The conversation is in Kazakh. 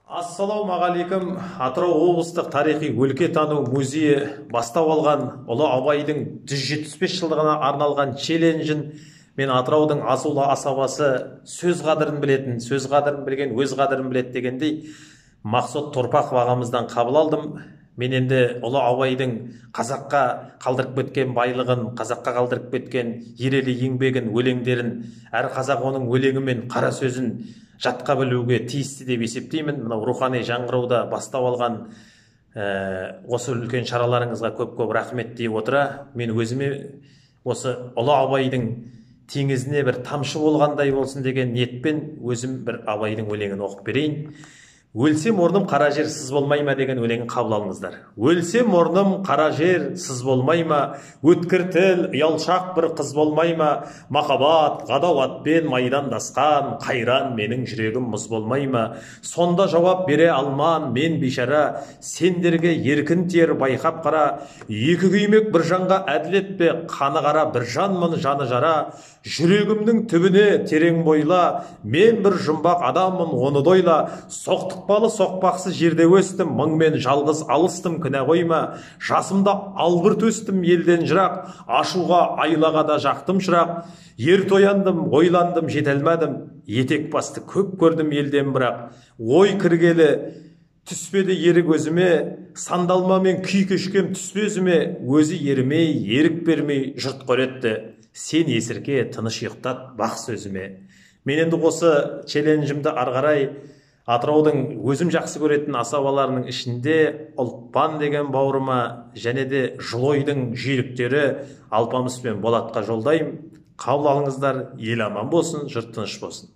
Ассалаумағалейкум. Атырау облыстық тарихи өлкетану музейі бастау алған ұлы Абайдың 175 жылдығына арналған челленджін мен Атыраудың азулы асабасы сөз қадірін білетін, сөз қадірін білген өз қадірін білет дегендей Мақсұт Торпақов ағамыздан қабыл алдым. Мен енді ұлы Абайдың қазаққа қалдырып кеткен байлығын, қазаққа қалдырып кеткен ерелі еңбегін, өлеңдерін, әр қазақ оның өлеңі мен қара сөзін жатқа білуге тиісті деп есептеймін. Мынау рухани жаңғыруда бастау алған осы үлкен шараларыңызға көп-көп рахмет дей отыра, мен өзіме осы ұлы Абайдың теңізіне бір тамшы болғандай болсын деген ниетпен өзім бір Абайдың өлеңін оқып берейін. Өлсем орным қара жер сыз болмай ма деген өлеңін қабыл алыңыздар. Өлсем орным қара жер сыз болмай ма, өткір тіл ұялшақ бір қыз болмай ма, махаббат ғадауатпен майдандасқан қайран менің жүрегім мұз болмай ма, сонда жауап бере алман мен бейшара, сендерге еркін тер байқап қара, екі күймек бір жанға әділет пе, қаны қара бір жанмын жаны жара, жүрегімнің түбіне терең бойла, мен бір жұмбақ адаммын оны дойла, соқтықпалы соқпақсыз жерде өстім, мұңмен жалғыз алыстым кінә қойма, жасымда албырт өстім елден жырақ, ашуға айлаға да жақтым шырақ, ерте ояндым, ойландым, жете алмадым, етек басты көп көрдім елден бірақ, ой кіргелі түспеді ерік өзіме, сандалмамен күй кешкем түспе өзіме, өзі ермей, ерік бермей жұрт көретті, сен есірке тыныш ұйықтат бақ сөзіме. Мен енді осы челленджімді арғарай Атыраудың өзім жақсы көретін асабаларының ішінде Ұлықпан деген бауырыма және де Жылойдың жүйріктері Алпамыс пен Болатқа жолдайым. Қабыл алыңыздар, ел аман болсын, жұрт тыныш болсын.